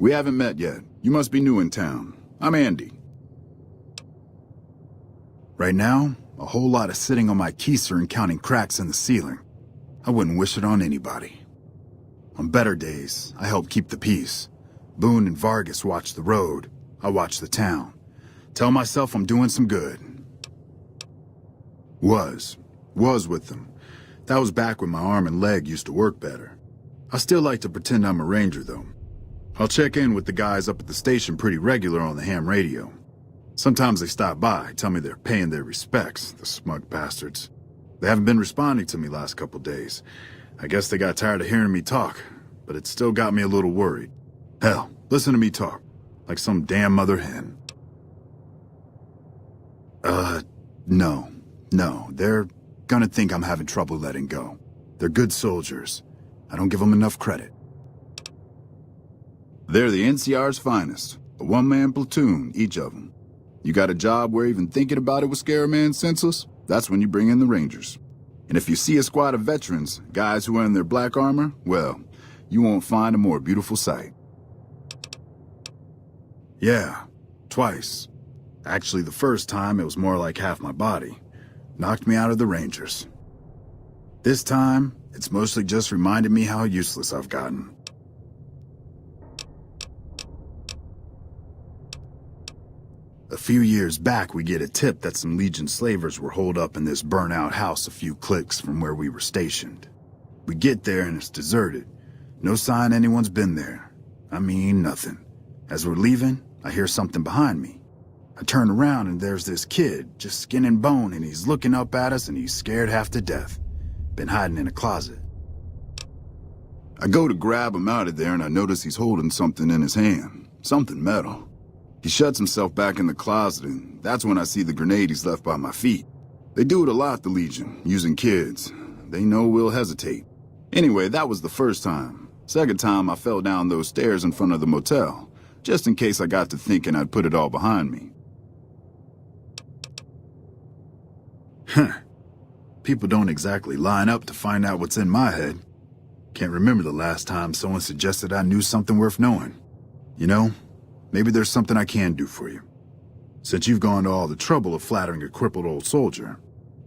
We haven't met yet. You must be new in town. I'm Andy. Right now, a whole lot of sitting on my keister and counting cracks in the ceiling. I wouldn't wish it on anybody. On better days, I help keep the peace. Boone and Vargas watch the road. I watch the town. Tell myself I'm doing some good. Was with them. That was back when my arm and leg used to work better. I still like to pretend I'm a ranger, though. I'll check in with the guys up at the station pretty regular on the ham radio. Sometimes they stop by, tell me they're paying their respects, the smug bastards. They haven't been responding to me last couple days. I guess they got tired of hearing me talk, but it still got me a little worried. Hell, listen to me talk, like some damn mother hen. No, they're gonna think I'm having trouble letting go. They're good soldiers. I don't give them enough credit. They're the NCR's finest, a one-man platoon, each of them. You got a job where even thinking about it would scare a man senseless? That's when you bring in the Rangers. And if you see a squad of veterans, guys who are in their black armor, well, you won't find a more beautiful sight. Yeah, twice. Actually, the first time it was more like half my body. Knocked me out of the Rangers. This time, it's mostly just reminded me how useless I've gotten. A few years back, we get a tip that some Legion slavers were holed up in this burnt-out house a few clicks from where we were stationed. We get there and it's deserted. No sign anyone's been there. I mean, nothing. As we're leaving, I hear something behind me. I turn around and there's this kid, just skin and bone, and he's looking up at us and he's scared half to death. Been hiding in a closet. I go to grab him out of there and I notice he's holding something in his hand. Something metal. He shuts himself back in the closet, and that's when I see the grenade he's left by my feet. They do it a lot, the Legion, using kids. They know we'll hesitate. Anyway, that was the first time. Second time, I fell down those stairs in front of the motel, just in case I got to thinking I'd put it all behind me. People don't exactly line up to find out what's in my head. Can't remember the last time someone suggested I knew something worth knowing. You know? Maybe there's something I can do for you. Since you've gone to all the trouble of flattering a crippled old soldier,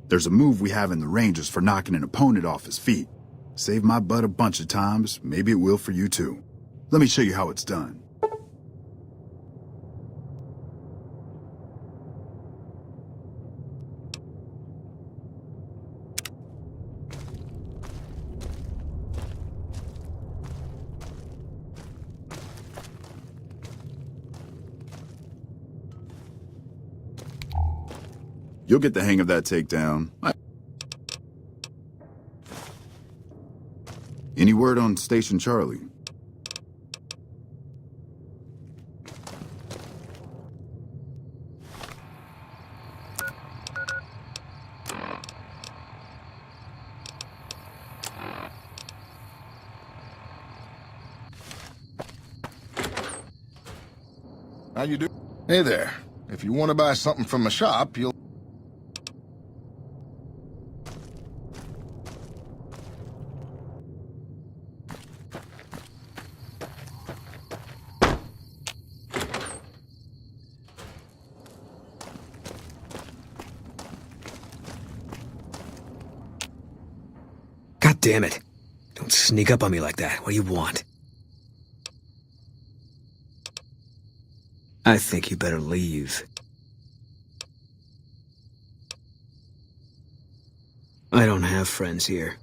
there's a move we have in the Rangers for knocking an opponent off his feet. Saved my butt a bunch of times, maybe it will for you too. Let me show you how it's done. You'll get the hang of that takedown. Any word on Station Charlie? How you do? Hey there. If you want to buy something from my shop, you'll... God damn it. Don't sneak up on me like that. What do you want? I think you better leave. I don't have friends here.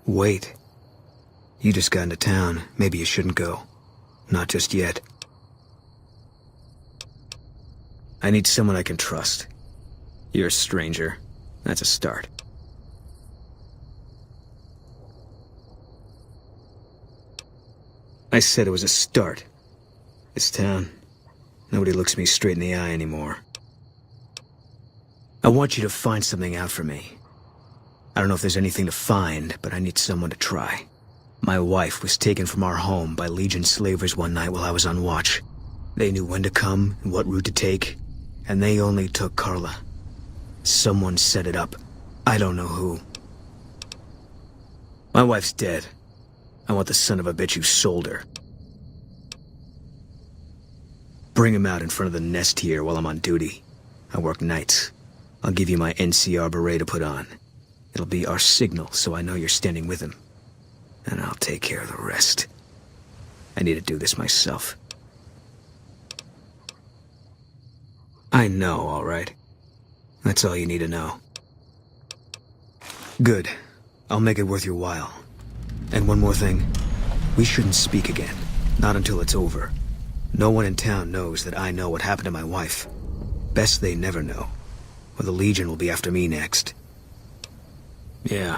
Wait. You just got into town. Maybe you shouldn't go. Not just yet. I need someone I can trust. You're a stranger. That's a start. I said it was a start. This town, nobody looks me straight in the eye anymore. I want you to find something out for me. I don't know if there's anything to find, but I need someone to try. My wife was taken from our home by Legion slavers one night while I was on watch. They knew when to come and what route to take, and they only took Carla. Someone set it up. I don't know who. My wife's dead. I want the son of a bitch who sold her. Bring him out in front of the nest here while I'm on duty. I work nights. I'll give you my NCR beret to put on. It'll be our signal so I know you're standing with him. And I'll take care of the rest. I need to do this myself. I know, all right. That's all you need to know. Good. I'll make it worth your while. And one more thing. We shouldn't speak again. Not until it's over. No one in town knows that I know what happened to my wife. Best they never know. Or the Legion will be after me next. Yeah.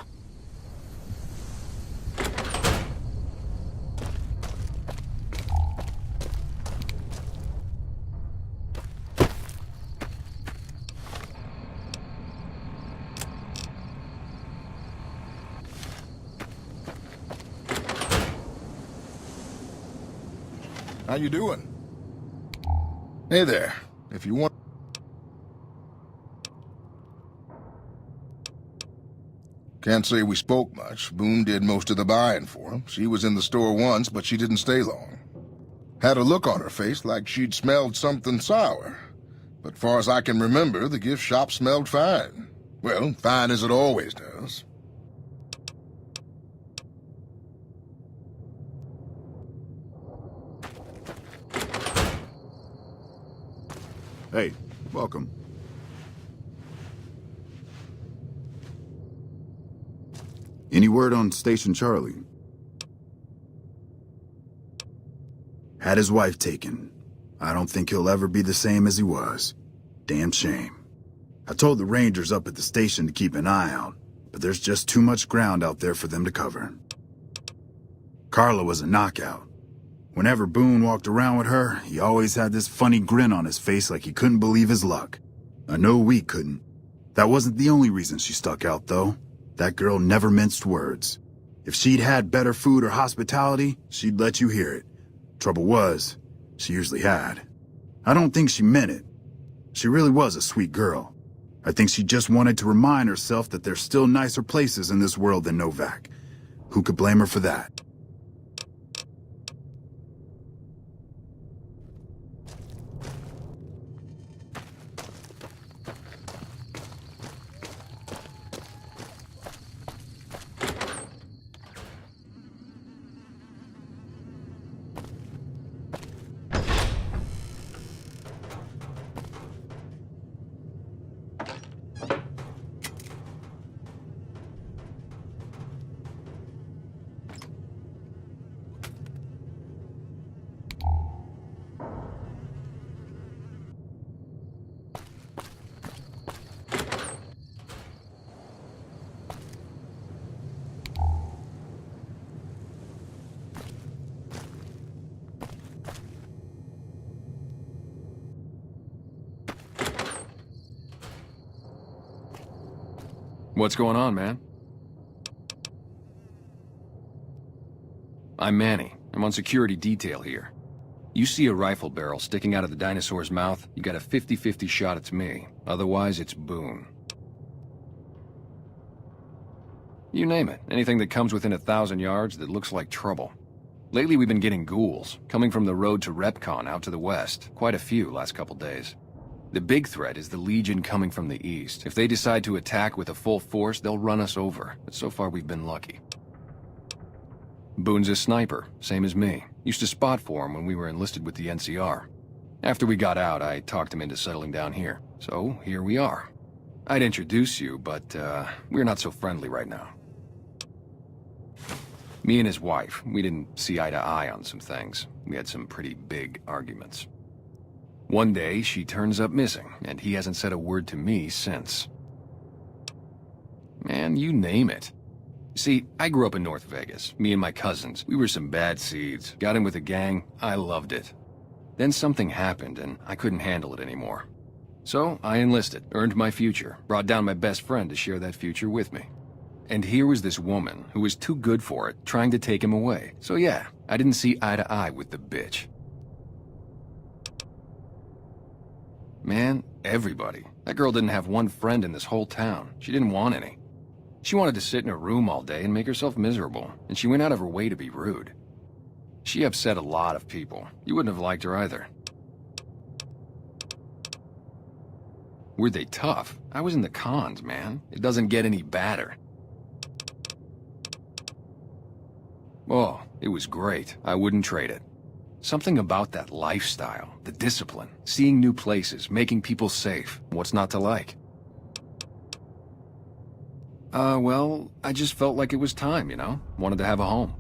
How you doing? Hey there. If you want... Can't say we spoke much. Boone did most of the buying for him. She was in the store once, but she didn't stay long. Had a look on her face like she'd smelled something sour. But far as I can remember, the gift shop smelled fine. Well, fine as it always does. Hey, welcome. Any word on Station Charlie? Had his wife taken. I don't think he'll ever be the same as he was. Damn shame. I told the Rangers up at the station to keep an eye out, but there's just too much ground out there for them to cover. Carla was a knockout. Whenever Boone walked around with her, he always had this funny grin on his face like he couldn't believe his luck. I know we couldn't. That wasn't the only reason she stuck out, though. That girl never minced words. If she'd had better food or hospitality, she'd let you hear it. Trouble was, she usually had. I don't think she meant it. She really was a sweet girl. I think she just wanted to remind herself that there's still nicer places in this world than Novac. Who could blame her for that? What's going on, man? I'm Manny. I'm on security detail here. You see a rifle barrel sticking out of the dinosaur's mouth, you got a 50-50 shot it's me. Otherwise, it's Boone. You name it. Anything that comes within 1,000 yards that looks like trouble. Lately, we've been getting ghouls, coming from the road to Repcon out to the west. Quite a few last couple days. The big threat is the Legion coming from the east. If they decide to attack with a full force, they'll run us over. But so far, we've been lucky. Boone's a sniper, same as me. Used to spot for him when we were enlisted with the NCR. After we got out, I talked him into settling down here. So, here we are. I'd introduce you, but, we're not so friendly right now. Me and his wife, we didn't see eye to eye on some things. We had some pretty big arguments. One day, she turns up missing, and he hasn't said a word to me since. Man, you name it. See, I grew up in North Vegas. Me and my cousins, we were some bad seeds. Got in with a gang, I loved it. Then something happened, and I couldn't handle it anymore. So, I enlisted, earned my future, brought down my best friend to share that future with me. And here was this woman, who was too good for it, trying to take him away. So yeah, I didn't see eye to eye with the bitch. Man, everybody. That girl didn't have one friend in this whole town. She didn't want any. She wanted to sit in her room all day and make herself miserable, and she went out of her way to be rude. She upset a lot of people. You wouldn't have liked her either. Were they tough? I was in the cons, man. It doesn't get any badder. Oh, it was great. I wouldn't trade it. Something about that lifestyle, the discipline, seeing new places, making people safe. What's not to like? Well, I just felt like it was time, you know? Wanted to have a home.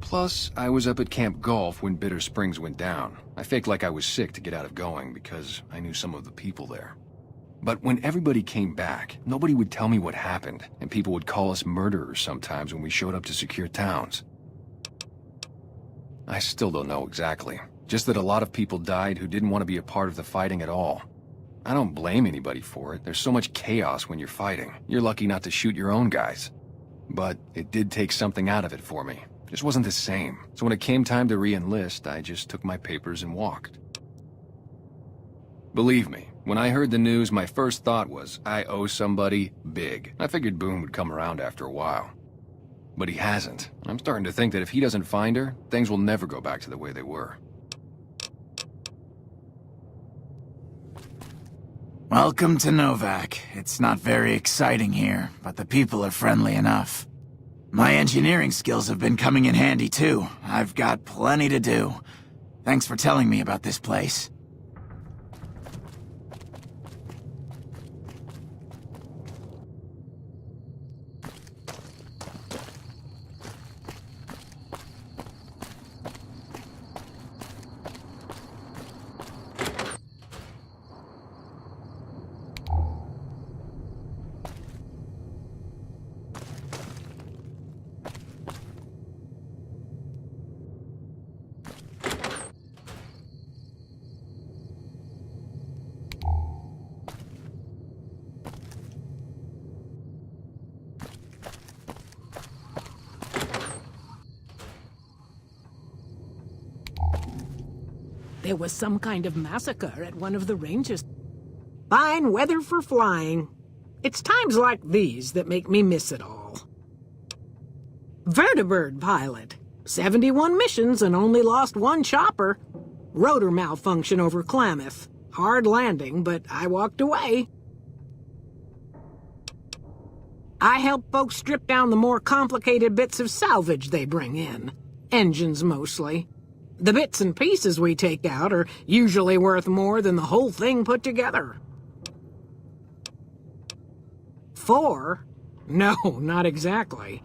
Plus, I was up at Camp Golf when Bitter Springs went down. I faked like I was sick to get out of going because I knew some of the people there. But when everybody came back, nobody would tell me what happened, and people would call us murderers sometimes when we showed up to secure towns. I still don't know exactly. Just that a lot of people died who didn't want to be a part of the fighting at all. I don't blame anybody for it. There's so much chaos when you're fighting. You're lucky not to shoot your own guys. But it did take something out of it for me. It just wasn't the same. So when it came time to re-enlist, I just took my papers and walked. Believe me, when I heard the news, my first thought was, I owe somebody big. I figured Boone would come around after a while. But he hasn't. I'm starting to think that if he doesn't find her, things will never go back to the way they were. Welcome to Novac. It's not very exciting here, but the people are friendly enough. My engineering skills have been coming in handy too. I've got plenty to do. Thanks for telling me about this place. There was some kind of massacre at one of the ranges. Fine weather for flying. It's times like these that make me miss it all. Vertibird pilot. 71 missions and only lost one chopper. Rotor malfunction over Klamath. Hard landing, but I walked away. I help folks strip down the more complicated bits of salvage they bring in. Engines mostly. The bits and pieces we take out are usually worth more than the whole thing put together. 4? No, not exactly.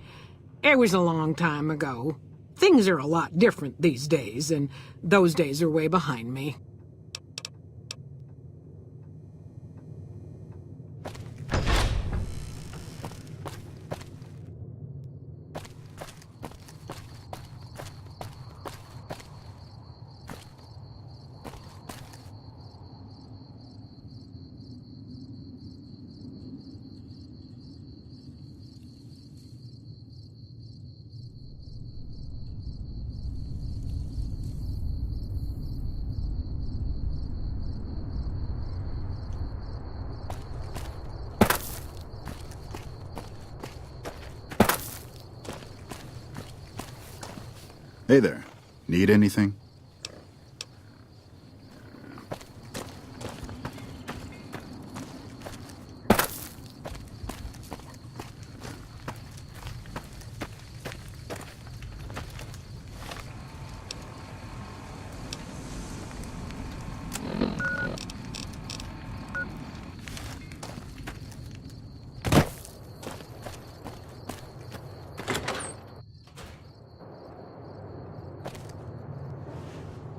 It was a long time ago. Things are a lot different these days, and those days are way behind me. Hey there. Need anything?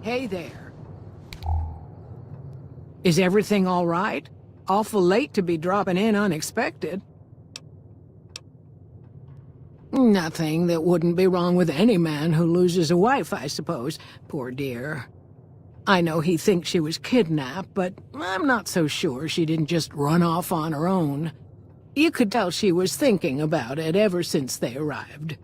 Hey there. Is everything all right? Awful late to be dropping in unexpected. Nothing that wouldn't be wrong with any man who loses a wife, I suppose. Poor dear. I know he thinks she was kidnapped, but I'm not so sure she didn't just run off on her own. You could tell she was thinking about it ever since they arrived.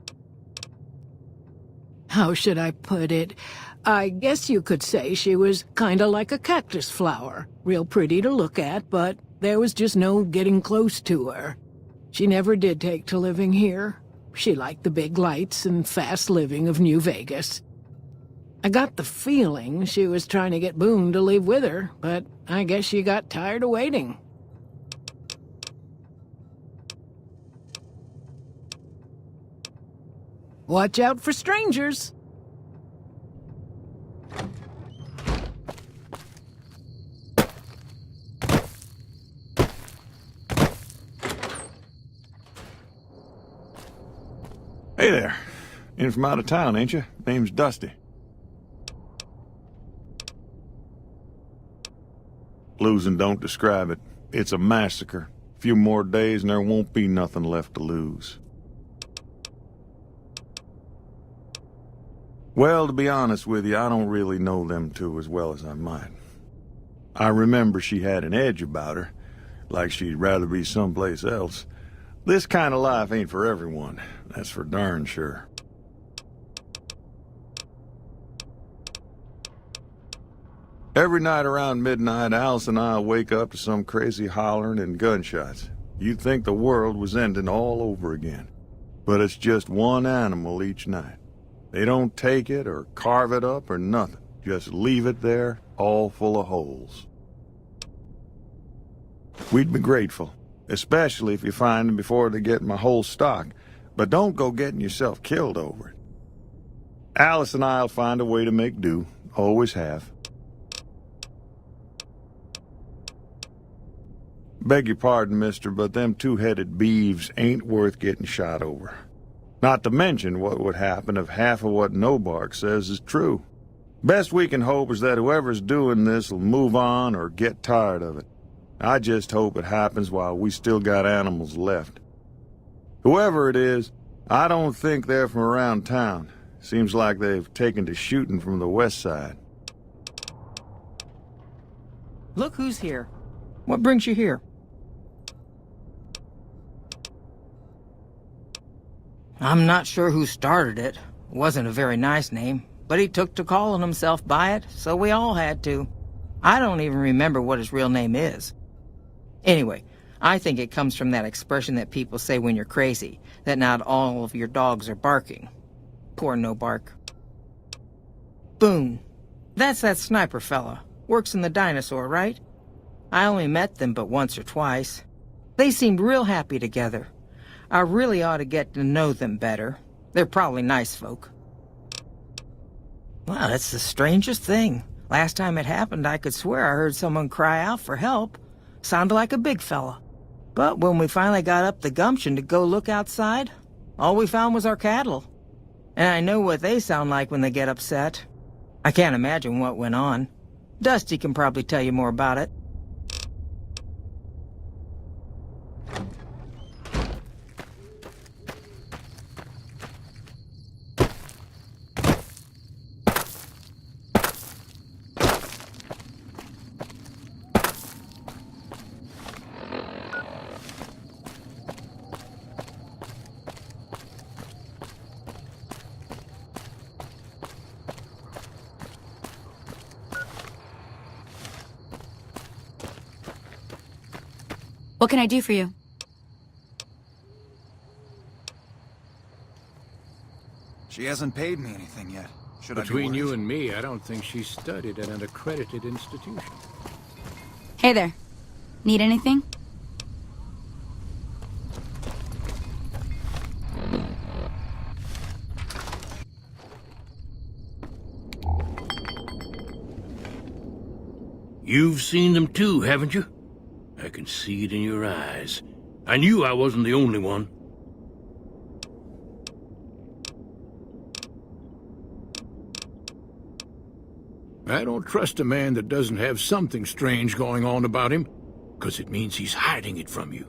How should I put it? I guess you could say she was kinda like a cactus flower. Real pretty to look at, but there was just no getting close to her. She never did take to living here. She liked the big lights and fast living of New Vegas. I got the feeling she was trying to get Boone to leave with her, but I guess she got tired of waiting. Watch out for strangers. Hey there. In from out of town, ain't you? Name's Dusty. Losing don't describe it. It's a massacre. A few more days and there won't be nothing left to lose. Well, to be honest with you, I don't really know them two as well as I might. I remember she had an edge about her, like she'd rather be someplace else. This kind of life ain't for everyone, that's for darn sure. Every night around midnight, Alice and I'll wake up to some crazy hollering and gunshots. You'd think the world was ending all over again. But it's just one animal each night. They don't take it or carve it up or nothing. Just leave it there, all full of holes. We'd be grateful, especially if you find them before they get my whole stock. But don't go getting yourself killed over it. Alice and I'll find a way to make do. Always have. Beg your pardon, mister, but them two-headed beeves ain't worth getting shot over. Not to mention what would happen if half of what Novac says is true. Best we can hope is that whoever's doing this will move on or get tired of it. I just hope it happens while we still got animals left. Whoever it is, I don't think they're from around town. Seems like they've taken to shooting from the west side. Look who's here. What brings you here? I'm not sure who started it. Wasn't a very nice name, but he took to calling himself by it, so we all had to. I don't even remember what his real name is. Anyway, I think it comes from that expression that people say when you're crazy, that not all of your dogs are barking. Poor no bark. Boone. That's that sniper fella. Works in the dinosaur, right? I only met them but once or twice. They seemed real happy together. I really ought to get to know them better. They're probably nice folk. Well, that's the strangest thing. Last time it happened, I could swear I heard someone cry out for help. Sounded like a big fella. But when we finally got up the gumption to go look outside, all we found was our cattle. And I know what they sound like when they get upset. I can't imagine what went on. Dusty can probably tell you more about it. What can I do for you? She hasn't paid me anything yet. Should I be Between you worried? and me, I don't think she studied at an accredited institution. Hey there. Need anything? You've seen them too, haven't you? I can see it in your eyes. I knew I wasn't the only one. I don't trust a man that doesn't have something strange going on about him, 'cause it means he's hiding it from you.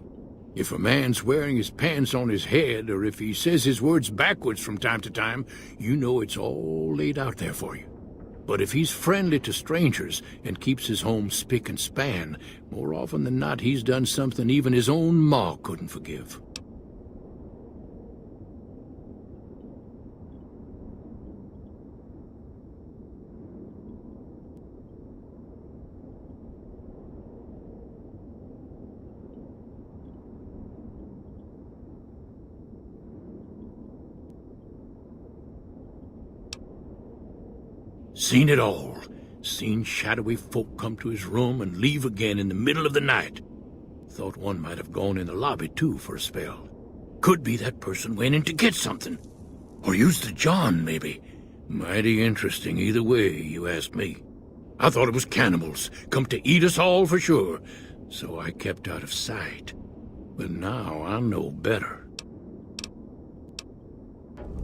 If a man's wearing his pants on his head, or if he says his words backwards from time to time, you know it's all laid out there for you. But if he's friendly to strangers and keeps his home spick and span, more often than not he's done something even his own ma couldn't forgive. Seen it all. Seen shadowy folk come to his room and leave again in the middle of the night. Thought one might have gone in the lobby, too, for a spell. Could be that person went in to get something. Or used the John, maybe. Mighty interesting either way, you ask me. I thought it was cannibals, come to eat us all for sure, so I kept out of sight. But now I know better.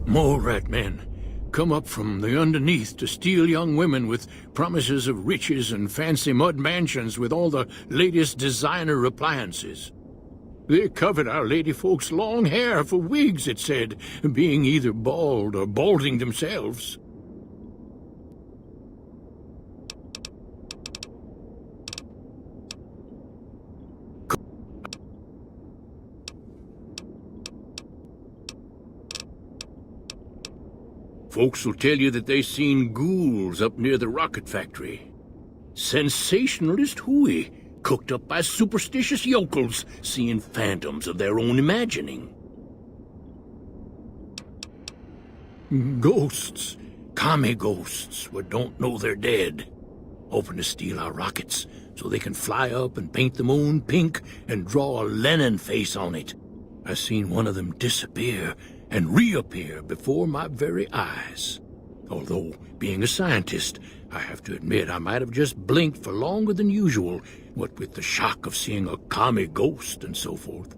More rat men come up from the underneath to steal young women with promises of riches and fancy mud mansions with all the latest designer appliances. They covered our lady folks' long hair for wigs, it said, being either bald or balding themselves. Folks will tell you that they seen ghouls up near the rocket factory. Sensationalist hooey, cooked up by superstitious yokels, seeing phantoms of their own imagining. Ghosts, commie ghosts, what don't know they're dead. Hoping to steal our rockets, so they can fly up and paint the moon pink and draw a Lenin face on it. I seen one of them disappear and reappear before my very eyes. Although, being a scientist, I have to admit I might have just blinked for longer than usual, what with the shock of seeing a commie ghost and so forth.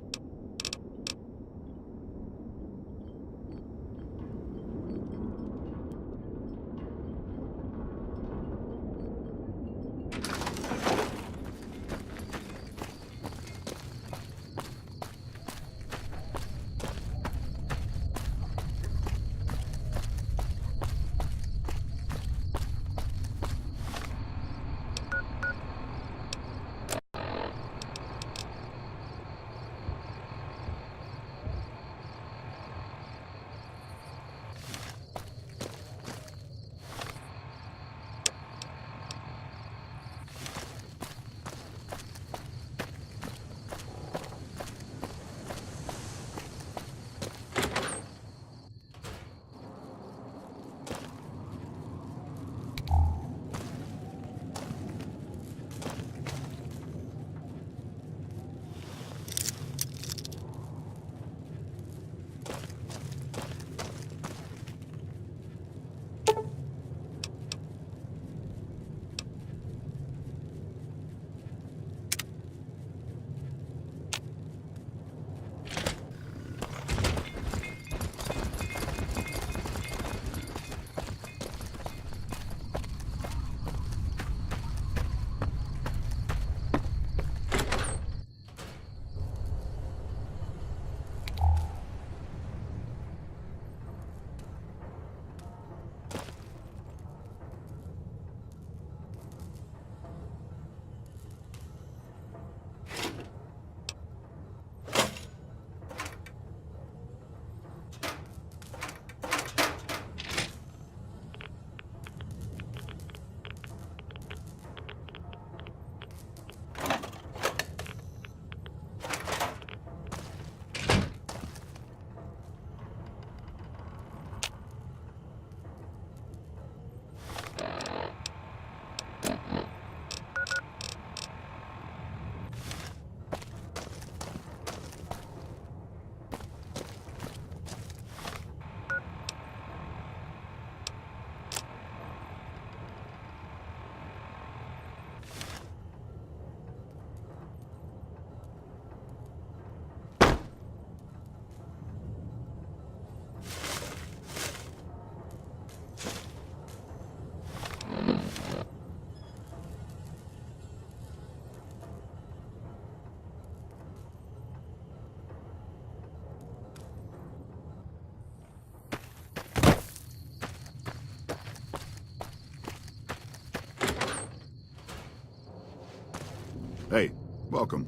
Hey, welcome.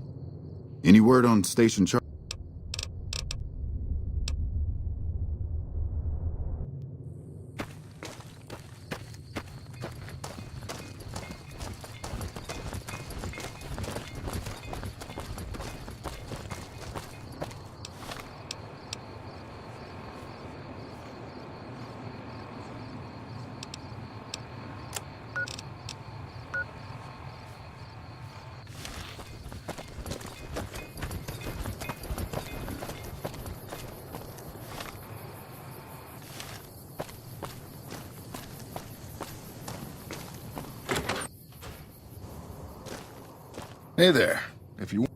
Any word on Station Charlie? Hey there. If you...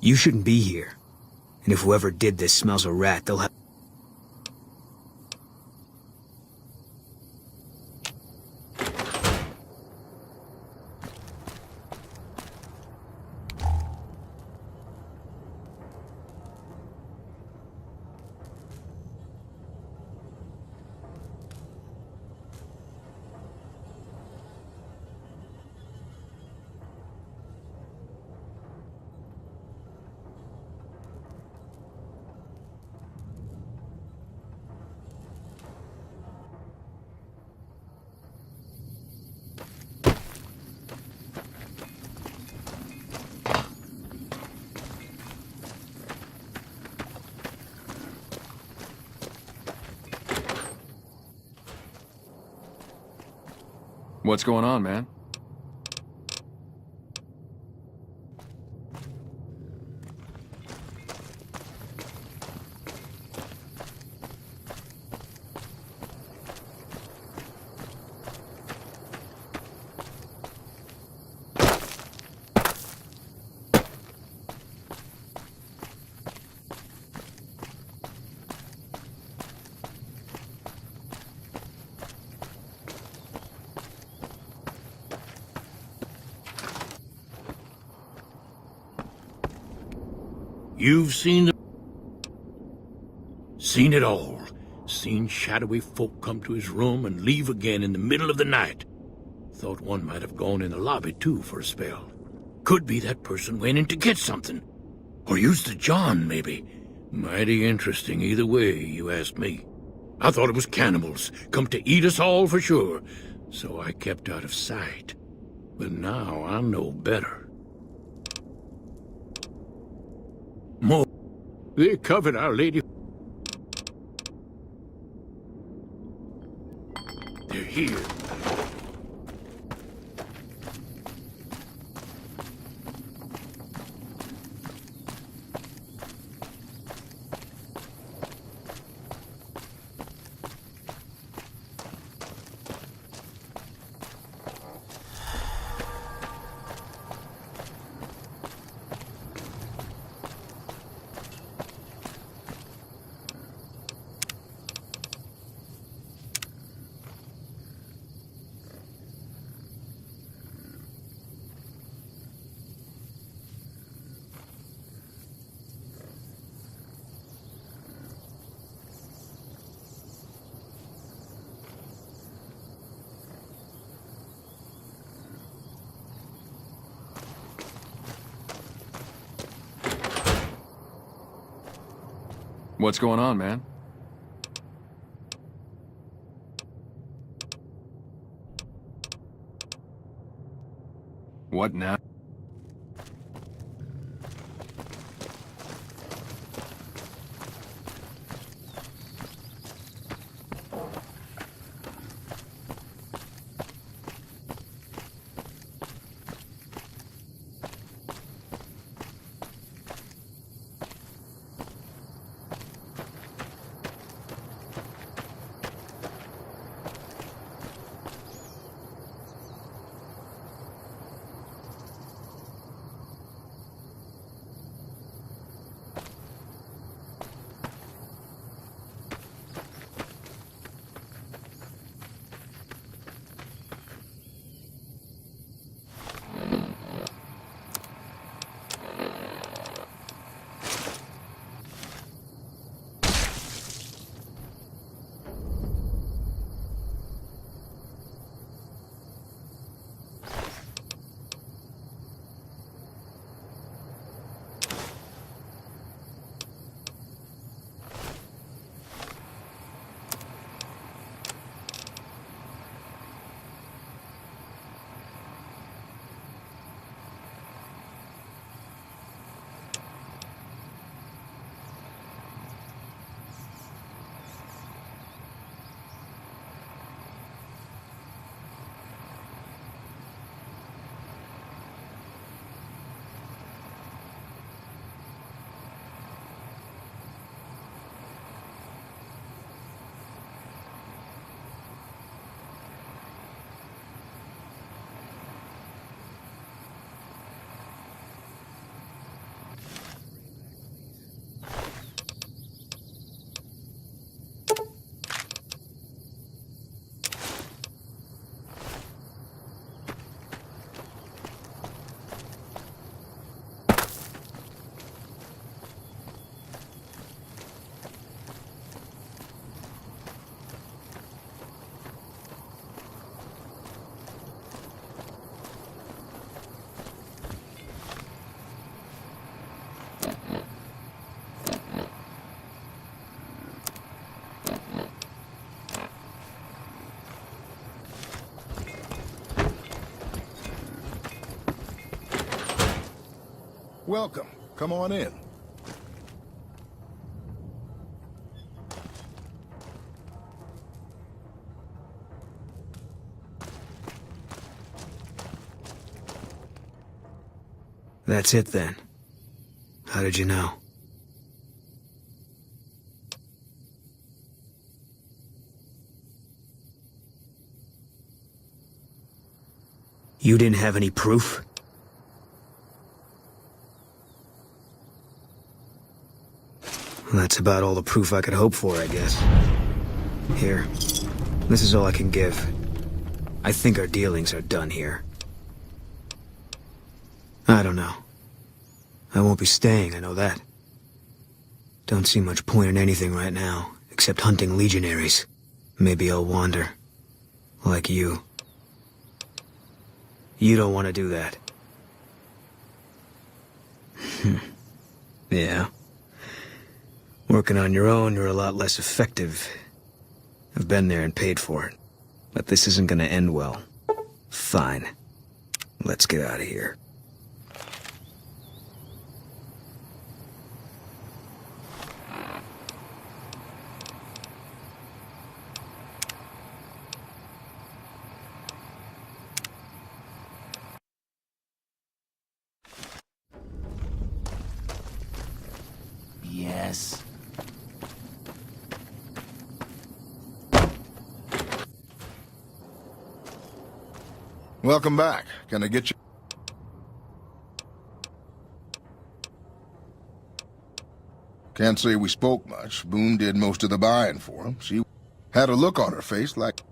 You shouldn't be here. And if whoever did this smells a rat, they'll have... What's going on, man? You've seen it all. Seen shadowy folk come to his room and leave again in the middle of the night. Thought one might have gone in the lobby, too, for a spell. Could be that person went in to get something. Or used the John, maybe. Mighty interesting either way, you ask me. I thought it was cannibals, come to eat us all for sure. So I kept out of sight. But now I know better. More. They covered Our Lady. They're here. What's going on, man? What now? Welcome. Come on in. That's it then. How did you know? You didn't have any proof? Well, that's about all the proof I could hope for, I guess. Here. This is all I can give. I think our dealings are done here. I don't know. I won't be staying, I know that. Don't see much point in anything right now, except hunting legionaries. Maybe I'll wander. Like you. You don't want to do that. Yeah. Working on your own, you're a lot less effective. I've been there and paid for it. But this isn't gonna end well. Fine. Let's get out of here. Yes. Welcome back. Can I get you? Can't say we spoke much. Boone did most of the buying for him. She had a look on her face like...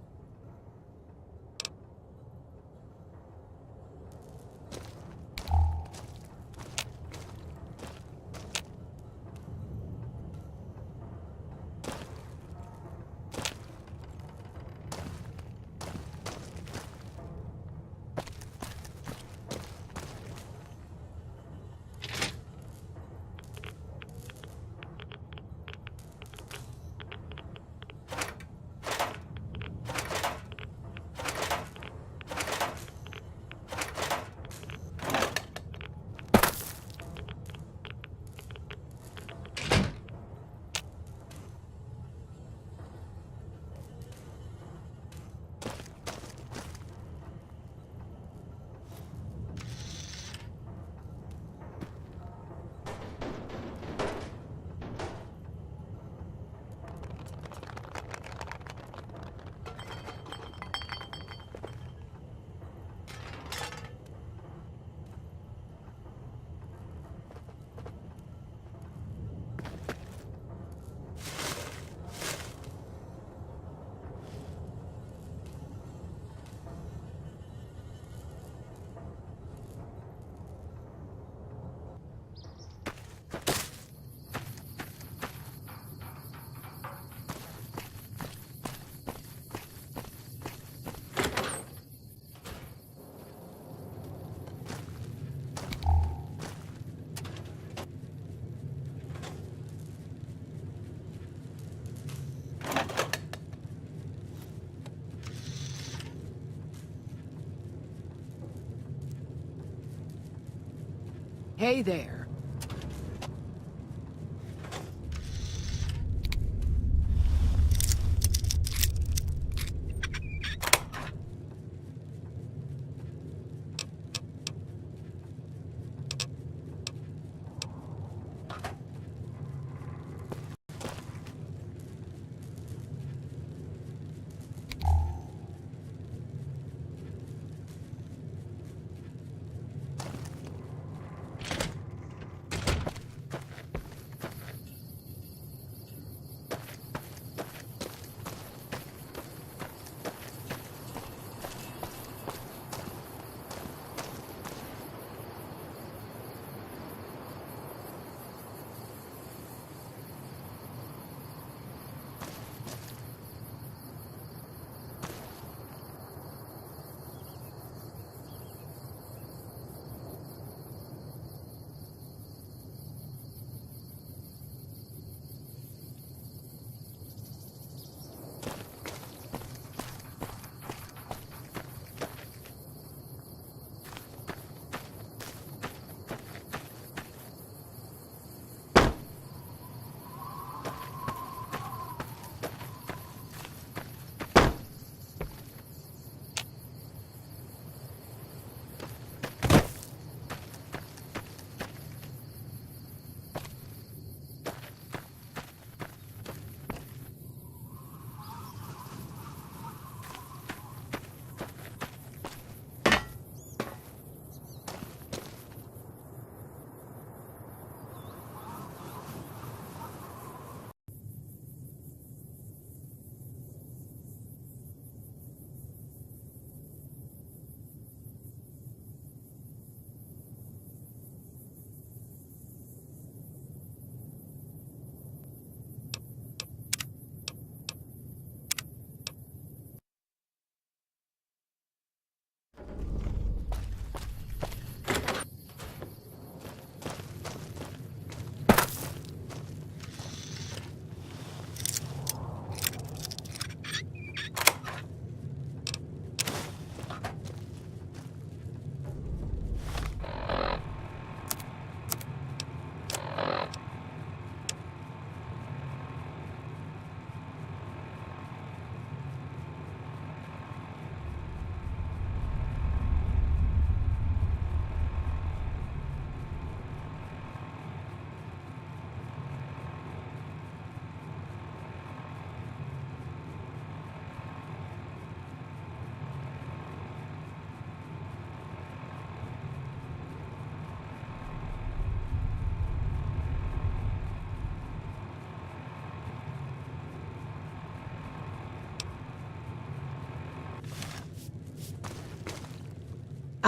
Hey there.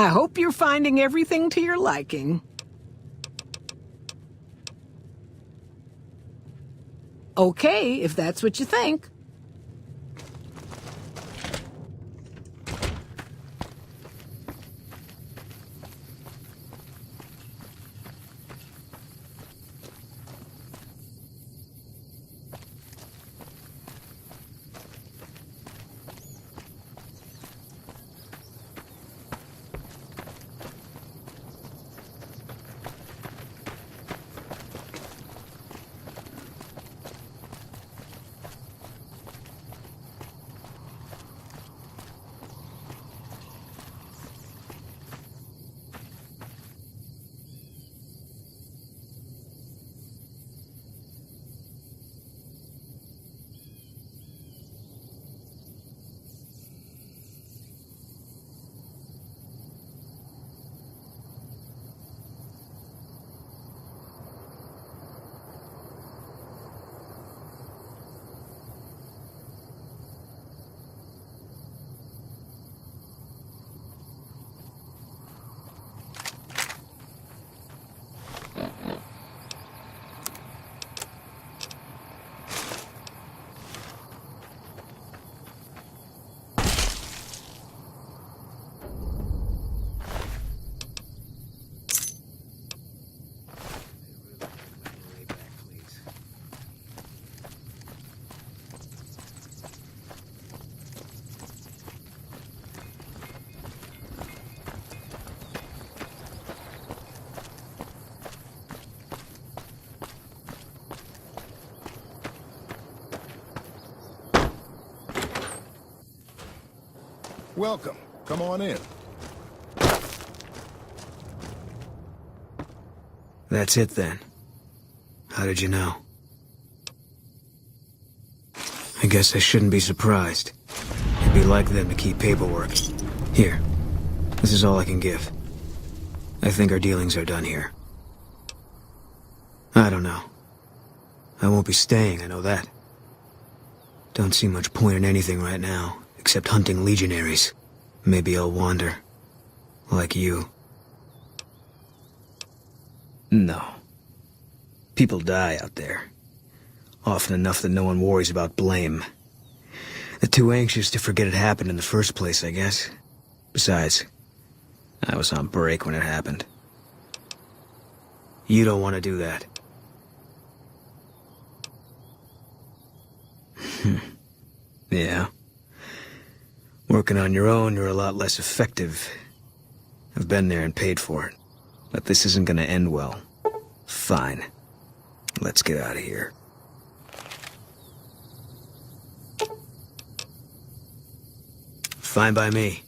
I hope you're finding everything to your liking. Okay, if that's what you think. Welcome. Come on in. That's it then. How did you know? I guess I shouldn't be surprised. It'd be like them to keep paperwork. Here. This is all I can give. I think our dealings are done here. I don't know. I won't be staying, I know that. Don't see much point in anything right now, except hunting legionaries. Maybe I'll wander. Like you. No. People die out there. Often enough that no one worries about blame. They're too anxious to forget it happened in the first place, I guess. Besides, I was on break when it happened. You don't want to do that. Yeah. Working on your own, you're a lot less effective. I've been there and paid for it. But this isn't gonna end well. Fine. Let's get out of here. Fine by me.